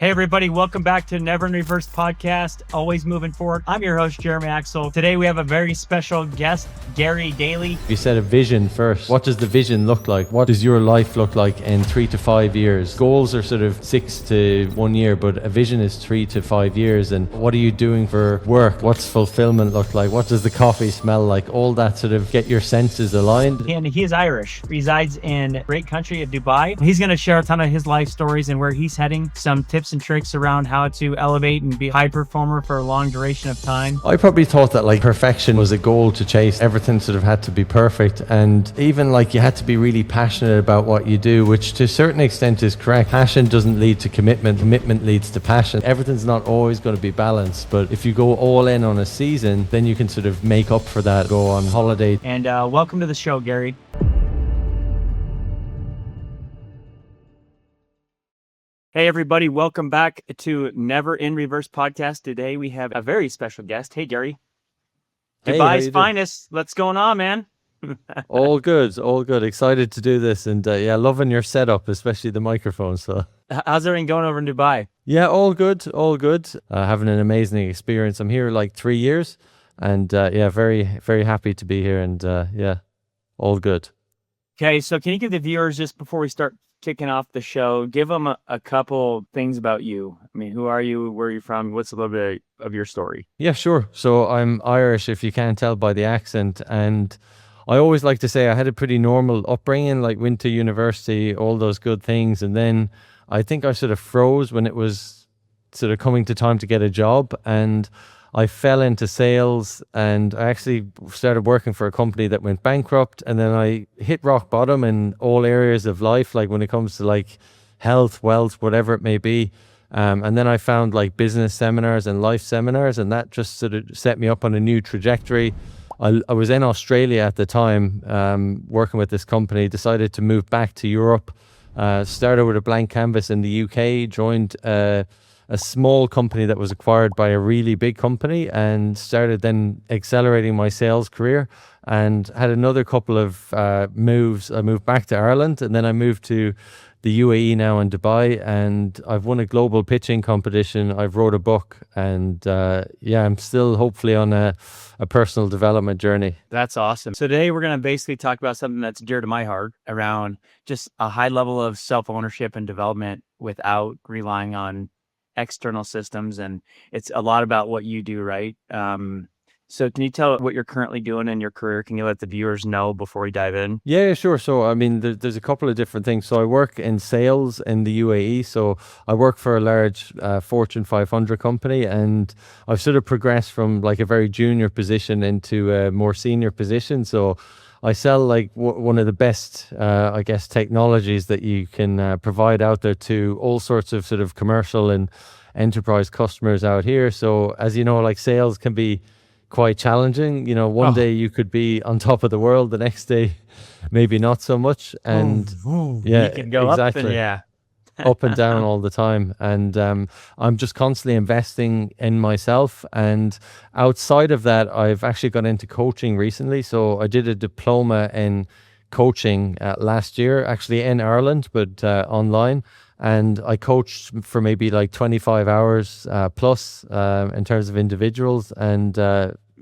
Hey everybody, welcome back to Never in Reverse podcast, always moving forward. I'm your host, Jeremy Axel. Today we have a very special guest, Gary Daly. You said a vision first. What does the vision look like? What does your life look like in 3 to 5 years? Goals are sort of 6 to 1 year, but a vision is 3 to 5 years. And what are you doing for work? What's fulfillment look like? What does the coffee smell like? All that sort of get your senses aligned. And he is Irish, resides in a great country of Dubai. He's going to share a ton of his life stories and where he's heading, some tips and tricks around how to elevate and be a high performer for a long duration of time. I probably thought that like perfection was a goal to chase. Everything sort of had to be perfect, and even like you had to be really passionate about what you do, which to a certain extent is correct. Passion doesn't lead to commitment. Commitment leads to passion. Everything's not always going to be balanced, but if you go all in on a season, then you can sort of make up for that, go on holiday. And welcome to the show, Gary. Hey everybody, welcome back to Never in Reverse podcast. Today we have a very special guest. Hey Gary. Hey, Dubai's finest. What's going on, man? All good, all good. Excited to do this, and yeah, loving your setup, especially the microphone. So how's everything going over in Dubai? yeah, all good, all good. Having an amazing experience. I'm here like 3 years, and yeah, very, very happy to be here, and yeah, all good. Okay, so can you give the viewers, just before we start kicking off the show, give them a couple things about you. I mean, who are you? Where are you from? What's a little bit of your story? Yeah, sure. So I'm Irish, if you can't tell by the accent, and I always like to say I had a pretty normal upbringing, like went to university, all those good things, and then I think I sort of froze when it was sort of coming to time to get a job, and I fell into sales, and I actually started working for a company that went bankrupt, and then I hit rock bottom in all areas of life, like when it comes to like health, wealth, whatever it may be. And then I found like business seminars and life seminars, and that just sort of set me up on a new trajectory. I was in Australia at the time, working with this company, decided to move back to Europe, started with a blank canvas in the UK, joined a small company that was acquired by a really big company, and started then accelerating my sales career, and had another couple of moves. I moved back to Ireland, and then I moved to the UAE now in Dubai, and I've won a global pitching competition. I've wrote a book, and yeah, I'm still hopefully on a personal development journey. That's awesome. So today we're going to basically talk about something that's dear to my heart, around just a high level of self-ownership and development without relying on external systems, and it's a lot about what you do, right? So can you tell what you're currently doing in your career? Can you let the viewers know before we dive in? Yeah, sure. So, I mean, there's a couple of different things. So I work in sales in the UAE. So I work for a large Fortune 500 company, and I've sort of progressed from like a very junior position into a more senior position. So I sell like one of the best, I guess, technologies that you can provide out there to all sorts of sort of commercial and enterprise customers out here. So as you know, like sales can be quite challenging. You know, one day you could be on top of the world, the next day maybe not so much. And yeah, you can go exactly. up and yeah. Up and down all the time, and I'm just constantly investing in myself. And outside of that, I've actually got into coaching recently. So I did a diploma in coaching last year, actually in Ireland, but online, and I coached for maybe like 25 hours plus in terms of individuals. And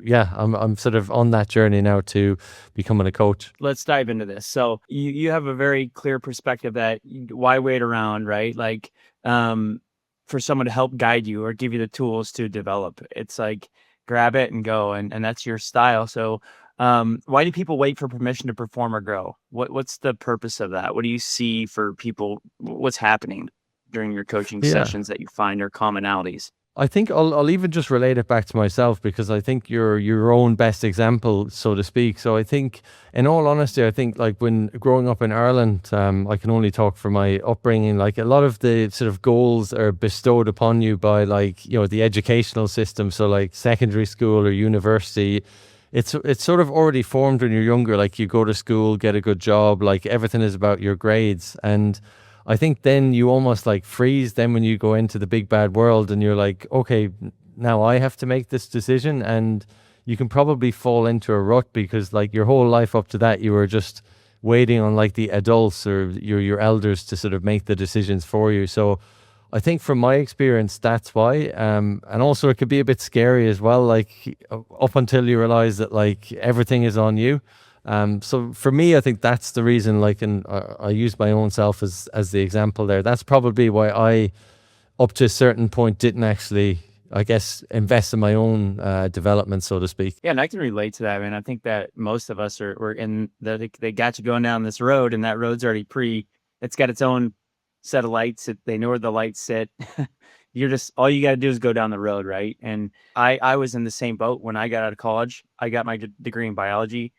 yeah, I'm sort of on that journey now to becoming a coach. Let's dive into this. So you have a very clear perspective that why wait around, right? Like for someone to help guide you or give you the tools to develop. It's like grab it and go, and that's your style. So why do people wait for permission to perform or grow? What's the purpose of that? What do you see for people? What's happening during your coaching sessions that you find are commonalities? I think I'll even just relate it back to myself, because I think you're your own best example, so to speak. So I think, in all honesty, I think like when growing up in Ireland, I can only talk for my upbringing, like a lot of the sort of goals are bestowed upon you by like, you know, the educational system. So like secondary school or university, it's sort of already formed when you're younger. Like you go to school, get a good job, like everything is about your grades. And I think then you almost like freeze then when you go into the big bad world, and you're like, okay, now I have to make this decision. And you can probably fall into a rut, because like your whole life up to that, you were just waiting on like the adults or your elders to sort of make the decisions for you. So I think from my experience, that's why. And also it could be a bit scary as well, like up until you realize that like everything is on you. So for me, I think that's the reason, like, and I use my own self as the example there. That's probably why I, up to a certain point, didn't actually, I guess, invest in my own development, so to speak. Yeah, and I can relate to that, man. I think that most of us we're in they got you going down this road, and that road's already it's got its own set of lights. They know where the lights sit. You're just, all you got to do is go down the road, right? And I was in the same boat when I got out of college. I got my degree in biology,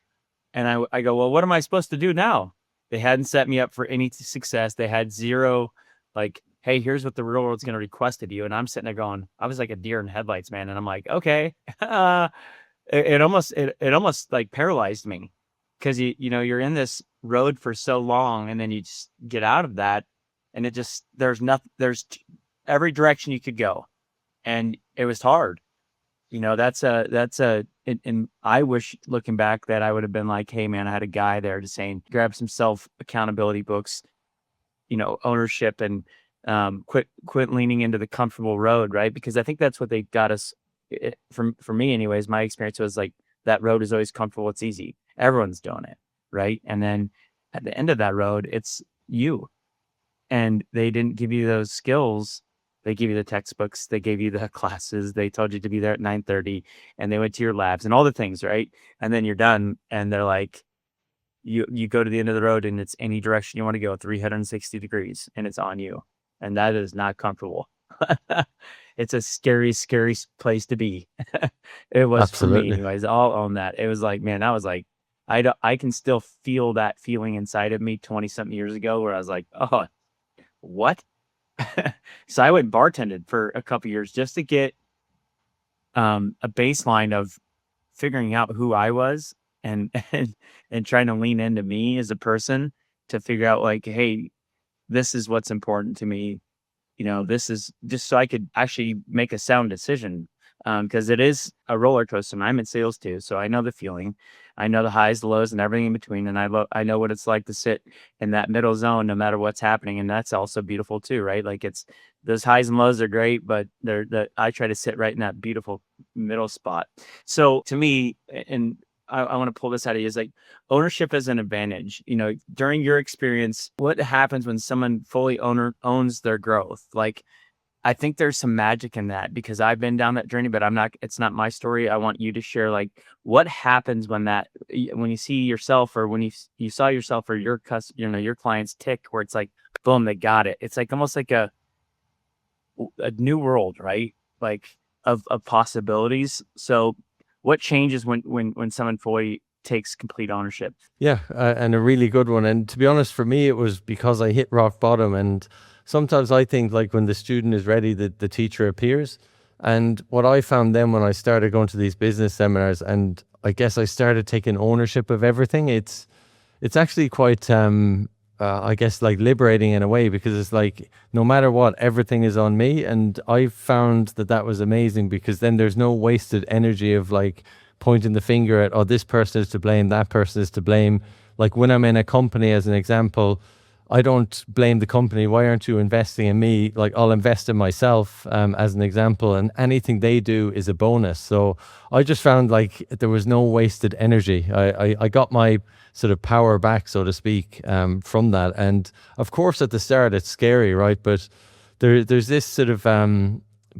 and I go, well, what am I supposed to do now? They hadn't set me up for any success. They had zero, like, hey, here's what the real world's going to request of you. And I'm sitting there going, I was like a deer in headlights, man. And I'm like, okay. It almost like paralyzed me, because you're in this road for so long, and then you just get out of that, and it just, there's every direction you could go, and it was hard. And I wish, looking back, that I would have been like, hey man, I had a guy there just saying, grab some self accountability books, ownership, and quit leaning into the comfortable road, right? Because I think that's what they got us. For me anyways, my experience was like, that road is always comfortable, it's easy, everyone's doing it, right? And then at the end of that road, it's you. And they didn't give you those skills. They give you the textbooks, they gave you the classes, they told you to be there at 9:30, and they went to your labs and all the things, right? And then you're done, and they're like, you go to the end of the road, and it's any direction you want to go, 360 degrees, and it's on you. And that is not comfortable. It's a scary, scary place to be. It was for me Absolutely. anyways. I'll own that. It was like, man, I was like, I can still feel that feeling inside of me 20 something years ago, where I was like, oh, what? So I went bartended for a couple years just to get a baseline of figuring out who I was, and and trying to lean into me as a person, to figure out like, hey, this is what's important to me. This is just so I could actually make a sound decision. Because it is a roller coaster, and I'm in sales too, so I know the feeling. I know the highs, the lows, and everything in between, and I know what it's like to sit in that middle zone, no matter what's happening, and that's also beautiful too, right? Like, it's, those highs and lows are great, but I try to sit right in that beautiful middle spot. So to me, and I want to pull this out of you, is like, ownership is an advantage. During your experience, what happens when someone fully owns their growth? Like, I think there's some magic in that, because I've been down that journey, but it's not my story. I want you to share, like, what happens when you see yourself, or when you saw yourself, or your your clients tick, where it's like, boom, they got it. It's like almost like a new world, right? Like, of possibilities. So what changes when someone fully takes complete ownership? Yeah, and a really good one. And to be honest, for me, it was because I hit rock bottom. And sometimes I think, like, when the student is ready, the teacher appears. And what I found then, when I started going to these business seminars, and I guess I started taking ownership of everything, it's actually quite, I guess, like, liberating in a way, because it's like, no matter what, everything is on me. And I found that was amazing, because then there's no wasted energy of like pointing the finger at, oh, this person is to blame, that person is to blame. Like, when I'm in a company, as an example, I don't blame the company. Why aren't you investing in me? Like, I'll invest in myself, as an example, and anything they do is a bonus. So I just found like there was no wasted energy. I got my sort of power back, so to speak, from that. And of course, at the start, it's scary, right? But there's this sort of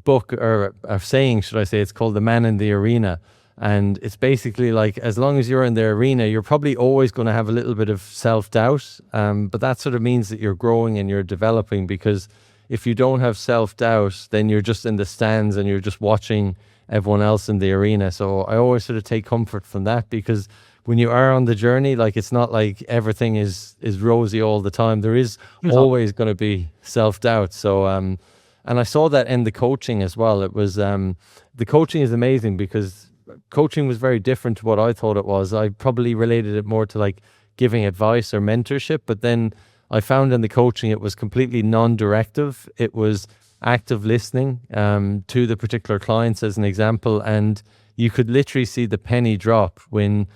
book, or saying, should I say, it's called The Man in the Arena. And it's basically like, as long as you're in the arena, you're probably always going to have a little bit of self-doubt. But that sort of means that you're growing and you're developing, because if you don't have self-doubt, then you're just in the stands and you're just watching everyone else in the arena. So I always sort of take comfort from that, because when you are on the journey, like, it's not like everything is rosy all the time. There is always going to be self-doubt. So, and I saw that in the coaching as well. It was, the coaching is amazing, because coaching was very different to what I thought it was. I probably related it more to like giving advice or mentorship, but then I found in the coaching it was completely non-directive. It was active listening to the particular clients, as an example, and you could literally see the penny drop when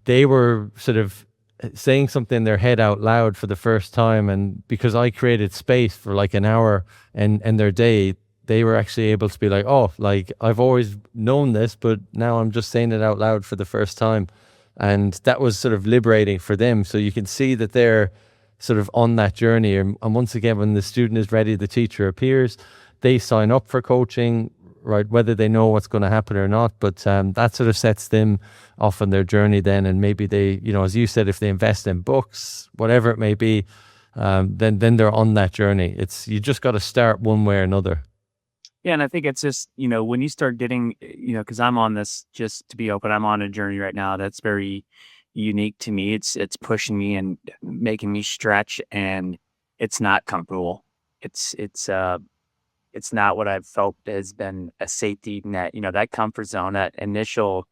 they were sort of saying something in their head out loud for the first time. And because I created space for like an hour and their day, they were actually able to be like, oh, like I've always known this, but now I'm just saying it out loud for the first time. And that was sort of liberating for them. So you can see that they're sort of on that journey. And once again, when the student is ready, the teacher appears, they sign up for coaching, right? Whether they know what's going to happen or not, but that sort of sets them off on their journey then. And maybe they, you know, as you said, if they invest in books, whatever it may be, then they're on that journey. You just got to start one way or another. Yeah, and I think it's just, when you start getting, because I'm on this, just to be open, I'm on a journey right now that's very unique to me. It's pushing me and making me stretch, and it's not comfortable. It's not what I've felt has been a safety net. That comfort zone, that initial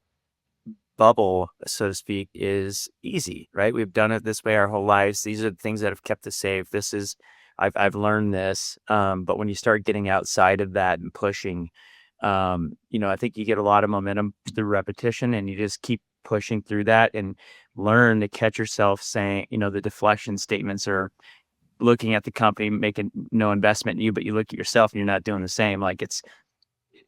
bubble, so to speak, is easy, right? We've done it this way our whole lives. These are the things that have kept us safe. I've learned this. But when you start getting outside of that and pushing, I think you get a lot of momentum through repetition, and you just keep pushing through that and learn to catch yourself saying, the deflection statements are looking at the company, making no investment in you, but you look at yourself and you're not doing the same. Like, it's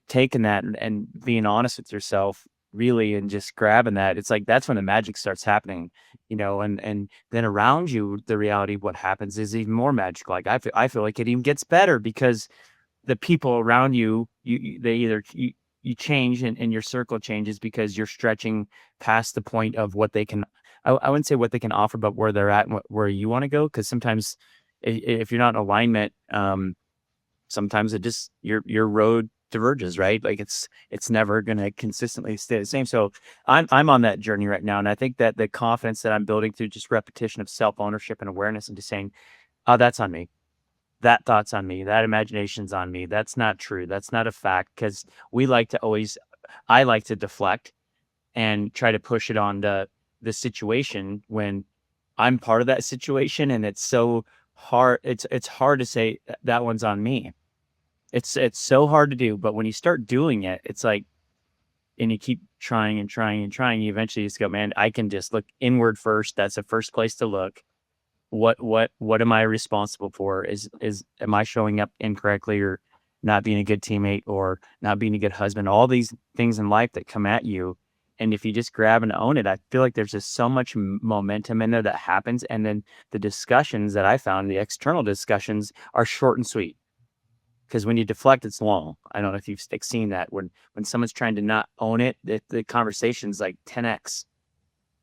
taking that and being honest with yourself, really, and just grabbing that. It's like, that's when the magic starts happening, and then around you, the reality of what happens is even more magical. Like, I feel like it even gets better because the people around you, you change, and your circle changes because you're stretching past the point of what they can, I wouldn't say what they can offer, but where they're at and where you want to go. Because sometimes if you're not in alignment, sometimes it just, your road diverges, right? Like, it's never going to consistently stay the same. So I'm on that journey right now. And I think that the confidence that I'm building through just repetition of self-ownership and awareness, and just saying, oh, that's on me. That thought's on me. That imagination's on me. That's not true. That's not a fact. Because I like to deflect and try to push it on the situation when I'm part of that situation. And it's so hard. It's hard to say that one's on me. It's so hard to do. But when you start doing it, it's like, and you keep trying and trying and trying, you eventually just go, man, I can just look inward first. That's the first place to look. What am I responsible for? Am I showing up incorrectly, or not being a good teammate, or not being a good husband? All these things in life that come at you. And if you just grab and own it, I feel like there's just so much momentum in there that happens. And then the discussions that I found, the external discussions, are short and sweet. Because when you deflect, it's long. I don't know if you've seen that. When someone's trying to not own it, the conversation's like 10x.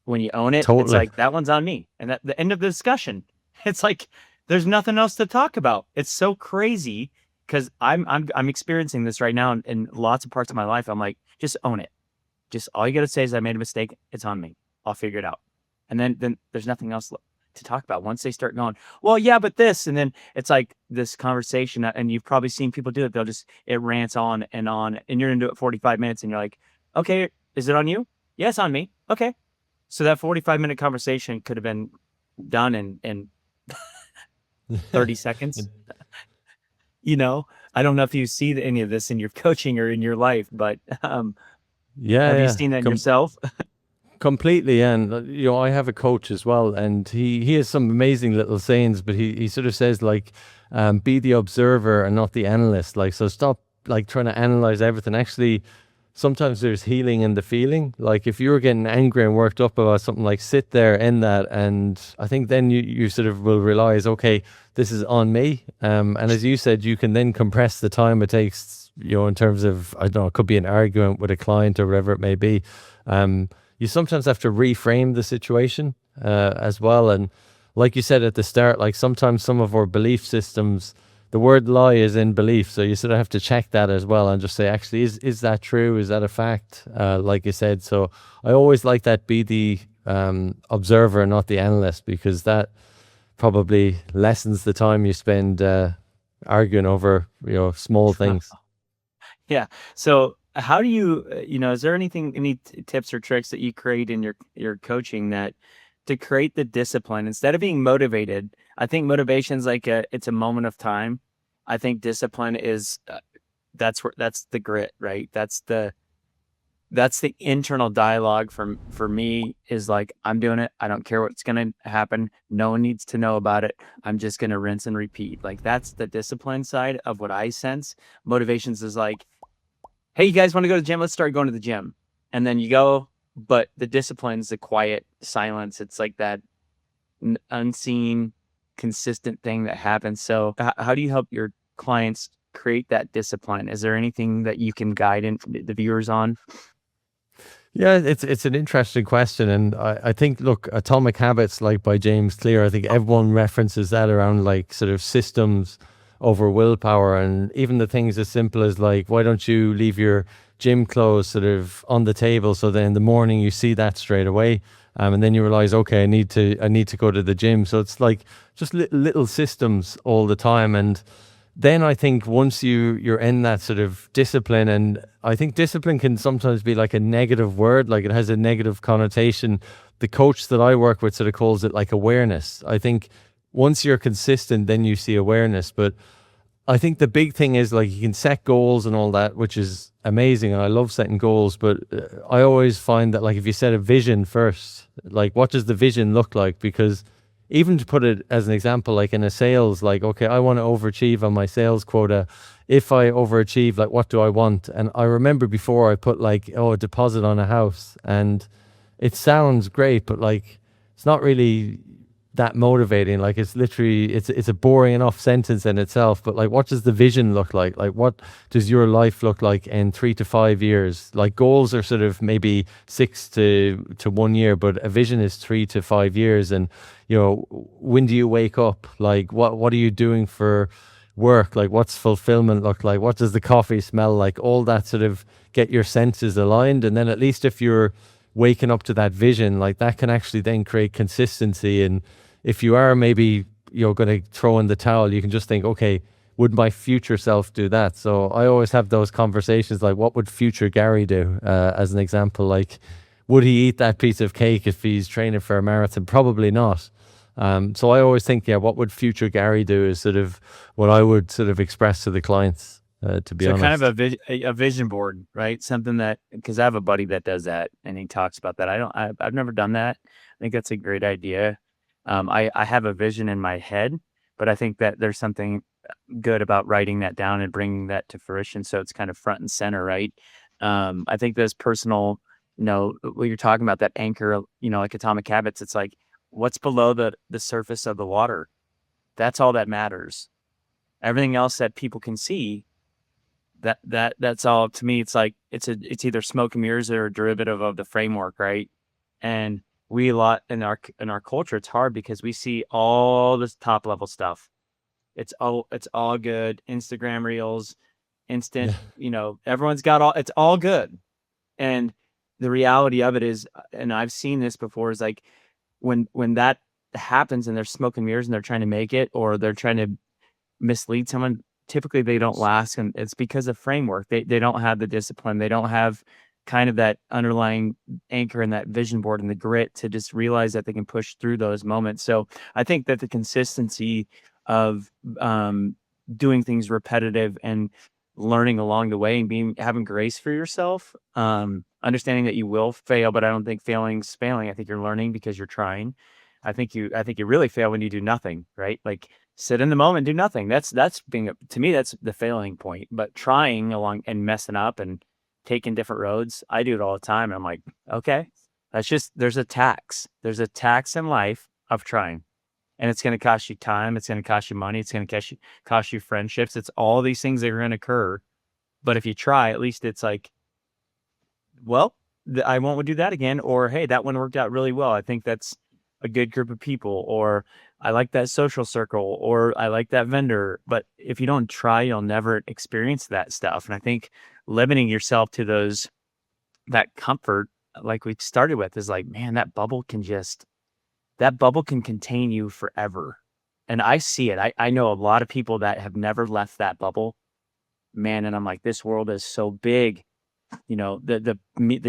When you own it, it's Totally. like, that one's on me. And at the end of the discussion, it's like, there's nothing else to talk about. It's so crazy, because I'm experiencing this right now in lots of parts of my life. I'm like, just own it. Just, all you got to say is, I made a mistake. It's on me. I'll figure it out. And then there's nothing else to talk about. Once they start going, well, yeah, but this, and then it's like this conversation, and you've probably seen people do it. It rants on, and you're into it 45 minutes, and you're like, okay, is it on you? Yeah, it's on me. Okay. So that 45-minute conversation could have been done in 30 seconds. I don't know if you see any of this in your coaching or in your life, but have you seen that yourself? Completely. And I have a coach as well, and he has some amazing little sayings, but he sort of says, like, be the observer and not the analyst. Like, so stop like trying to analyze everything. Actually, sometimes there's healing in the feeling. Like, if you're getting angry and worked up about something, like, sit there in that, and I think then you sort of will realize, okay, this is on me. And as you said, you can then compress the time it takes, in terms of, I don't know, it could be an argument with a client or whatever it may be. You sometimes have to reframe the situation as well. And like you said at the start, like, sometimes some of our belief systems, the word lie is in belief. So you sort of have to check that as well, and just say, actually, is that true? Is that a fact? Like you said. So I always like that, be the observer, not the analyst, because that probably lessens the time you spend arguing over, small things. Yeah. So how do you, is there any tips or tricks that you create in your coaching that to create the discipline instead of being motivated? I think motivation is like it's a moment of time. I think discipline is that's the grit, right? That's the that's the internal dialogue for me is like, I'm doing it. I don't care what's going to happen. No one needs to know about it. I'm just going to rinse and repeat. Like that's the discipline side of what I sense. Motivations is like, hey, you guys want to go to the gym? Let's start going to the gym. And then you go, but the discipline's the quiet silence. It's like that unseen, consistent thing that happens. So how do you help your clients create that discipline? Is there anything that you can guide the viewers on? Yeah, it's an interesting question, and I think, look, Atomic Habits, like by James Clear, I think everyone references that around like sort of systems over willpower, and even the things as simple as like, why don't you leave your gym clothes sort of on the table so then in the morning you see that straight away, and then you realize, okay, I need to go to the gym. So it's like just little systems all the time, and then I think once you're in that sort of discipline, and I think discipline can sometimes be like a negative word, like it has a negative connotation. The coach that I work with sort of calls it like awareness. I think once you're consistent, then you see awareness. But I think the big thing is like you can set goals and all that, which is amazing. And I love setting goals, but I always find that like if you set a vision first, like what does the vision look like? Because even to put it as an example, like in a sales, like, okay, I want to overachieve on my sales quota. If I overachieve, like, what do I want? And I remember before I put like, oh, a deposit on a house, and it sounds great, but like, it's not really that motivating. Like, it's literally, it's a boring enough sentence in itself, but like, what does the vision look like? Like, what does your life look like in 3 to 5 years? Like, goals are sort of maybe 6 to 1 year, but a vision is 3 to 5 years. And you know, when do you wake up? Like, what are you doing for work? Like, what's fulfillment look like? What does the coffee smell like? All that sort of get your senses aligned, and then at least if you're waking up to that vision, like that can actually then create consistency. And if you are maybe, you know, going to throw in the towel, you can just think, okay, would my future self do that? So I always have those conversations like, what would future Gary do? As an example, like, would he eat that piece of cake if he's training for a marathon? Probably not. So I always think, yeah, what would future Gary do is sort of what I would sort of express to the clients, to be So honest. kind of a vision board, right? Something that, because I have a buddy that does that and he talks about that. I've never done that. I think that's a great idea. I have a vision in my head, but I think that there's something good about writing that down and bringing that to fruition. So it's kind of front and center, right? I think those personal, what you're talking about, that anchor, like Atomic Habits, it's like what's below the surface of the water. That's all that matters. Everything else that people can see, that's all. To me, it's like it's either smoke and mirrors or a derivative of the framework, right? And we a lot in our culture, it's hard because we see all this top level stuff. It's all good. Instagram reels, instant, Yeah. everyone's got it's all good. And the reality of it is, and I've seen this before, is like when that happens and they're smoke and mirrors and they're trying to make it, or they're trying to mislead someone, typically they don't last. And it's because of framework. They don't have the discipline. They don't have kind of that underlying anchor and that vision board and the grit to just realize that they can push through those moments. So I think that the consistency of doing things repetitive and learning along the way and having grace for yourself, understanding that you will fail, but I don't think failing's failing. I think you're learning because you're trying. I think you really fail when you do nothing, right? Like sit in the moment, do nothing. That's to me, that's the failing point. But trying along and messing up and taking different roads, I do it all the time. And I'm like, okay, there's a tax. There's a tax in life of trying. And it's going to cost you time. It's going to cost you money. It's going to cost you friendships. It's all these things that are going to occur. But if you try, at least it's like, well, I won't do that again. Or, hey, that one worked out really well. I think that's a good group of people. Or I like that social circle. Or I like that vendor. But if you don't try, you'll never experience that stuff. And I think limiting yourself to that comfort, like we started with, is like, man, that bubble can contain you forever. And I see it. I know a lot of people that have never left that bubble, man. And I'm like, this world is so big. The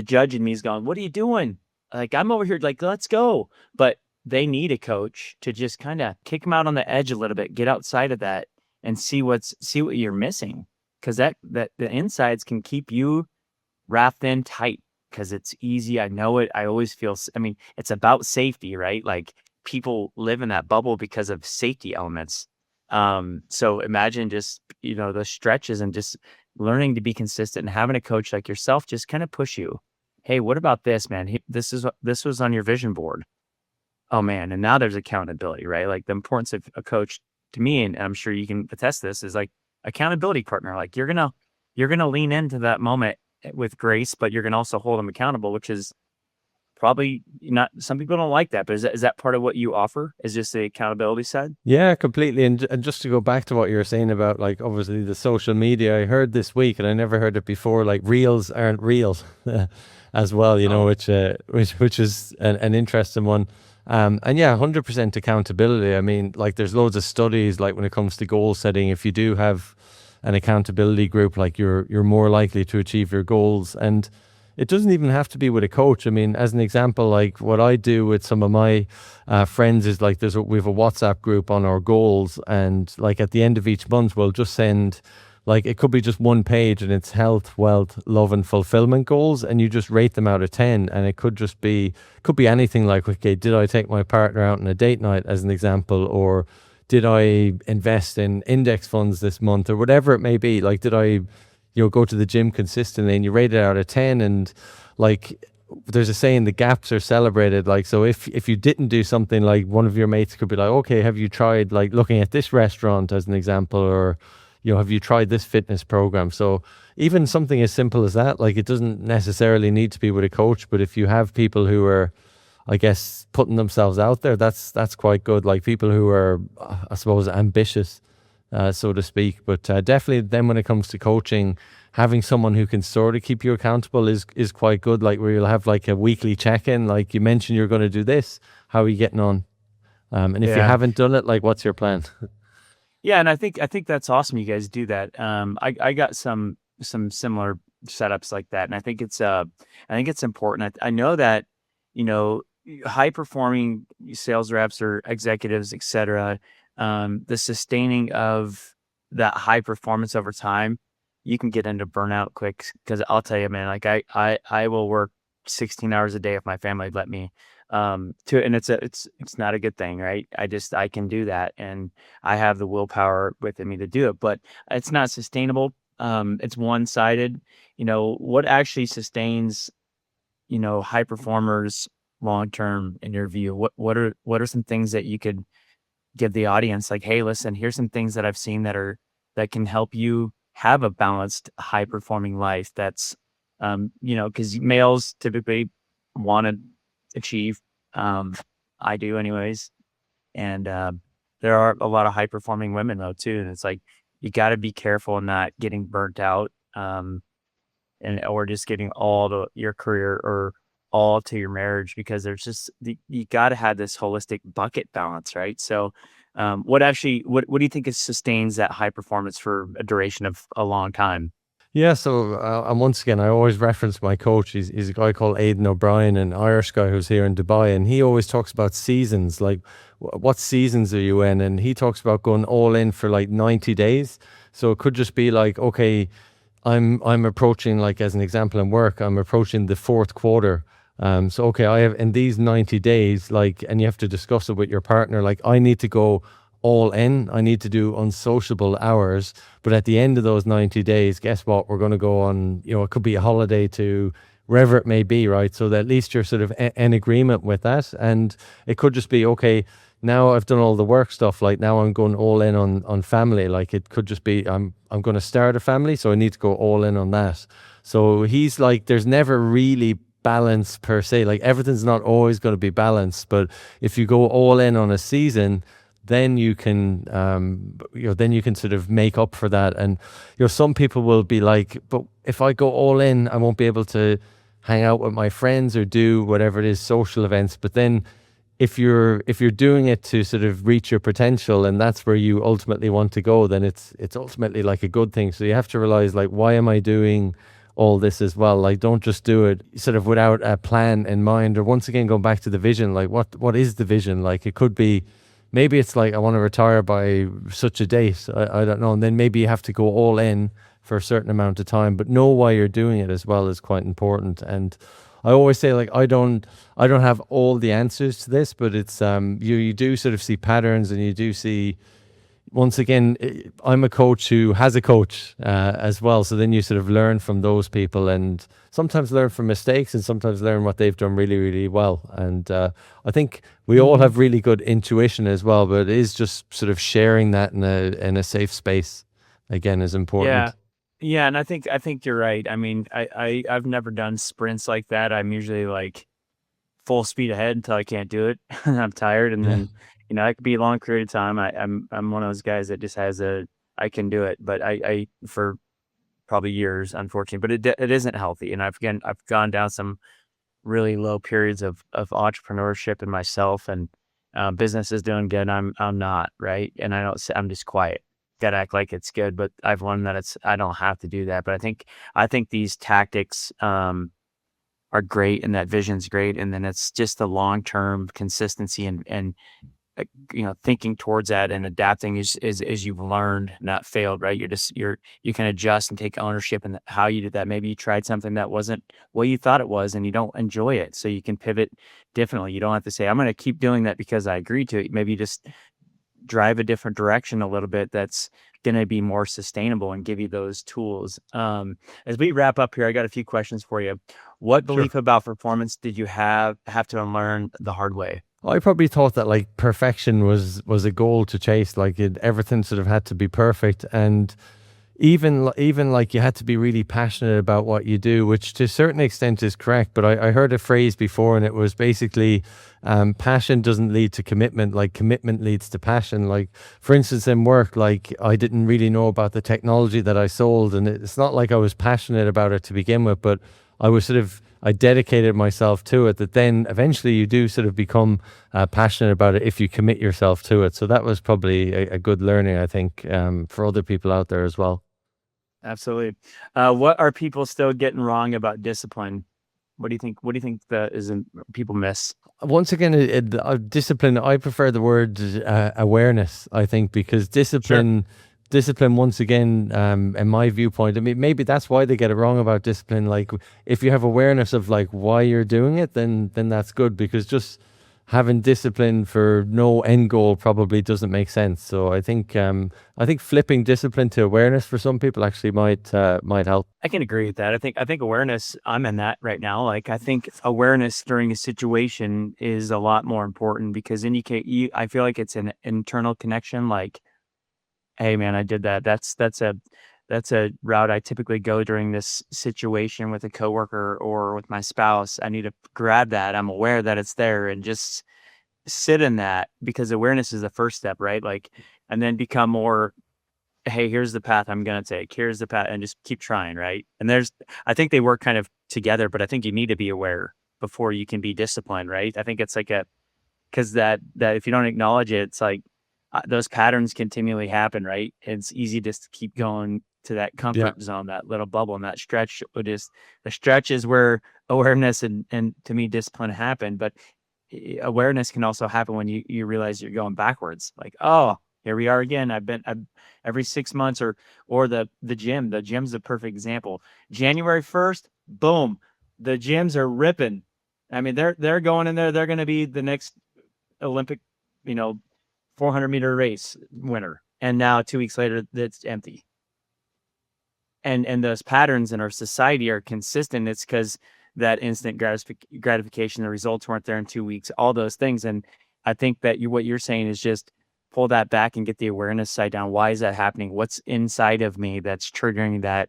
judge in me is going, what are you doing? Like, I'm over here, like, let's go. But they need a coach to just kind of kick them out on the edge a little bit, get outside of that and see what you're missing. Cause that the insides can keep you wrapped in tight. because it's easy. I know it. I always feel, I mean, it's about safety, right? Like people live in that bubble because of safety elements. So imagine just, the stretches and just learning to be consistent and having a coach like yourself just kind of push you. Hey, what about this, man? This was on your vision board. Oh man, and now there's accountability, right? Like the importance of a coach to me, and I'm sure you can attest this, is like accountability partner. Like you're gonna lean into that moment with grace, but you're gonna also hold them accountable, which is probably not, some people don't like that, but is that part of what you offer? Is just the accountability side? Yeah, completely. And just to go back to what you were saying about like obviously the social media, I heard this week, and I never heard it before. Like reels aren't real, as well. Oh, Which is an interesting one. And yeah, 100% accountability. I mean, like there's loads of studies like when it comes to goal setting. If you do have an accountability group, like you're more likely to achieve your goals. And it doesn't even have to be with a coach. I mean, as an example, like what I do with some of my friends is like we have a WhatsApp group on our goals, and like at the end of each month, we'll just send, like it could be just one page, and it's health, wealth, love, and fulfillment goals, and you just rate them out of 10. And it could be anything like, okay, did I take my partner out on a date night, as an example, or did I invest in index funds this month, or whatever it may be. Like, did I go to the gym consistently, and you rate it out of 10. And like there's a saying, the gaps are celebrated. Like, so if you didn't do something, like one of your mates could be like, okay, have you tried like looking at this restaurant, as an example, or have you tried this fitness program? So even something as simple as that, like it doesn't necessarily need to be with a coach, but if you have people who are, I guess, putting themselves out there, that's quite good. Like people who are, I suppose, ambitious, so to speak. But definitely then when it comes to coaching, having someone who can sort of keep you accountable is quite good. Like where you'll have like a weekly check-in, like you mentioned you're going to do this, how are you getting on? And if you yeah. haven't done it, like what's your plan? Yeah, and I think that's awesome you guys do that. I got some similar setups like that, and I think it's important. I know that, you know, high performing sales reps or executives, etc. The sustaining of that high performance over time, you can get into burnout quick. Because I'll tell you, man, like I will work 16 hours a day if my family let me. And it's not a good thing, right? I can do that, and I have the willpower within me to do it, but it's not sustainable. It's one sided. What actually sustains, high performers long term in your view? What are some things that you could give the audience, like, hey, listen, here's some things that I've seen that can help you have a balanced, high performing life. That's, because males typically want to achieve. I do anyways. And there are a lot of high performing women though too. And it's like, you got to be careful not getting burnt out, or just getting all to your career or all to your marriage, because you got to have this holistic bucket balance, right? So what do you think sustains that high performance for a duration of a long time? Yeah, so and once again, I always reference my coach. He's a guy called Aidan O'Brien, an Irish guy who's here in Dubai, and he always talks about seasons. Like, what seasons are you in? And he talks about going all in for like 90 days. So it could just be like, okay, I'm approaching, like as an example in work, I'm approaching the fourth quarter. So okay, I have in these 90 days, like, and you have to discuss it with your partner. Like, I need to go all in. I need to do unsociable hours. But at the end of those 90 days, guess what? We're going to go on, it could be a holiday to wherever it may be, right? So that at least you're sort of in agreement with that. And it could just be, okay, now I've done all the work stuff. Like now I'm going all in on family. Like it could just be, I'm going to start a family, so I need to go all in on that. So he's like, there's never really balance per se. Like everything's not always going to be balanced. But if you go all in on a season, then you can, then you can sort of make up for that. And, some people will be like, but if I go all in, I won't be able to hang out with my friends or do whatever it is, social events. But then if you're doing it to sort of reach your potential, and that's where you ultimately want to go, then it's ultimately like a good thing. So you have to realize, like, why am I doing all this as well? Like, don't just do it sort of without a plan in mind. Or once again, going back to the vision, like what is the vision? Like, it could be, maybe it's like, I want to retire by such a date. I don't know. And then maybe you have to go all in for a certain amount of time, but know why you're doing it as well is quite important. And I always say, like, I don't have all the answers to this, but it's you do sort of see patterns, and you do see, once again, I'm a coach who has a coach as well. So then you sort of learn from those people, and sometimes learn from mistakes, and sometimes learn what they've done really, really well. And I think we all have really good intuition as well, but it is just sort of sharing that in a safe space, again, is important. Yeah. Yeah, and I think you're right. I mean, I've never done sprints like that. I'm usually like full speed ahead until I can't do it and I'm tired, and Yeah. then it could be a long period of time. I'm one of those guys that just has a I can do it, but I for probably years, unfortunately, but it isn't healthy. And I've gone down some really low periods of entrepreneurship in myself, and business is doing good. I'm not, right, and I'm just quiet. Got to act like it's good, but I've learned that I don't have to do that. But I think these tactics are great, and that vision's great, and then it's just the long term consistency, and thinking towards that and adapting is you've learned, not failed, right? You can adjust and take ownership in how you did that. Maybe you tried something that wasn't what you thought it was, and you don't enjoy it, so you can pivot differently. You don't have to say, I'm going to keep doing that because I agreed to it. Maybe you just drive a different direction a little bit that's going to be more sustainable and give you those tools. As we wrap up here, I got a few questions for you. What Sure. belief about performance did you have to unlearn the hard way? I probably thought that, like, perfection was a goal to chase. Like, everything sort of had to be perfect, and even like you had to be really passionate about what you do, which to a certain extent is correct. But I heard a phrase before, and it was basically, passion doesn't lead to commitment, like commitment leads to passion. Like, for instance, in work, like, I didn't really know about the technology that I sold, and it's not like I was passionate about it to begin with, but I dedicated myself to it, that then eventually you do sort of become passionate about it if you commit yourself to it. So that was probably a good learning, I think, for other people out there as well. Absolutely. What are people still getting wrong about discipline? What do you think? What do you think that isn't people miss? Once again, discipline, I prefer the word awareness, I think, because Sure. discipline, once again, in my viewpoint, I mean, maybe that's why they get it wrong about discipline. Like, if you have awareness of, like, why you're doing it, then that's good, because just having discipline for no end goal probably doesn't make sense. So I think flipping discipline to awareness for some people actually might help. I can agree with that. I think awareness, I'm in that right now. Like, I think awareness during a situation is a lot more important, because then I feel like it's an internal connection. Like, hey man, I did that. That's a route I typically go during this situation with a coworker or with my spouse. I need to grab that. I'm aware that it's there, and just sit in that, because awareness is the first step, right? Like, and then become more, hey, here's the path I'm going to take. Here's the path, and just keep trying, right? And I think they work kind of together, but I think you need to be aware before you can be disciplined, right? I think it's like because that if you don't acknowledge it, it's like those patterns continually happen, right? It's easy just to keep going to that Yeah. comfort zone, that little bubble, and that stretch. The stretch is where awareness and to me discipline happen. But awareness can also happen when you realize you're going backwards. Like, oh, here we are again. I've every 6 months, or the gym. The gym's a perfect example. January 1st, boom, the gyms are ripping. I mean, they're going in there. They're going to be the next Olympic, you know, 400-meter race winner. And now 2 weeks later, it's empty. And those patterns in our society are consistent. It's because that instant gratification, the results weren't there in 2 weeks, all those things. And I think that what you're saying is just pull that back and get the awareness side down. Why is that happening? What's inside of me that's triggering that?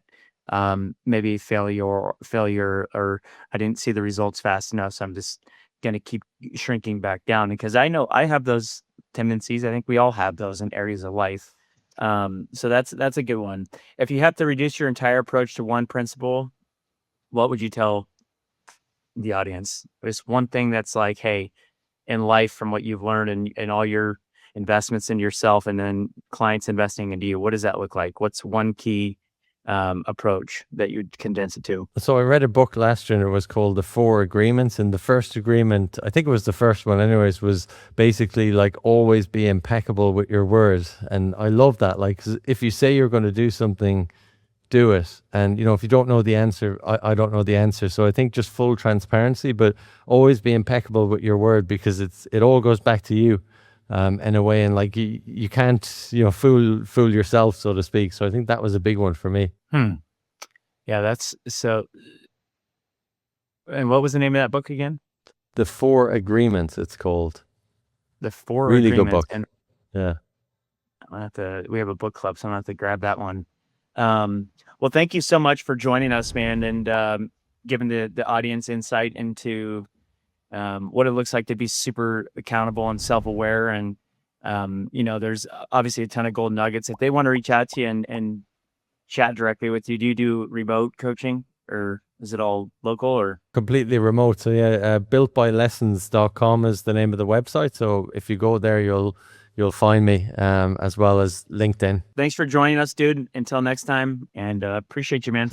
Maybe failure, or I didn't see the results fast enough, so I'm just gonna keep shrinking back down. Because I know I have those tendencies. I think we all have those in areas of life. So that's a good one. If you have to reduce your entire approach to one principle, what would you tell the audience? There's one thing that's like, hey, in life, from what you've learned and all your investments in yourself, and then clients investing into you, what does that look like? What's one key approach that you'd condense it to? So I read a book last year, and it was called The Four Agreements. And the first agreement, I think it was the first one anyways, was basically like, always be impeccable with your words. And I love that. Like, 'cause if you say you're going to do something, do it. And, if you don't know the answer, I don't know the answer. So I think just full transparency, but always be impeccable with your word, because it all goes back to you, in a way. And like, you can't, fool yourself, so to speak. So I think that was a big one for me. Yeah, that's so. And what was the name of that book again? The 4 Agreements, it's called. The 4 Really Agreements. good book. And Yeah. we have a book club, so I'm gonna have to grab that one. Well, thank you so much for joining us, man, and giving the audience insight into what it looks like to be super accountable and self-aware. And there's obviously a ton of gold nuggets. If they want to reach out to you and chat directly with you, do you do remote coaching, or is it all local or completely remote? So yeah, builtbylessons.com is the name of the website. So if you go there, you'll find me, as well as LinkedIn. Thanks for joining us, dude. Until next time, and appreciate you, man.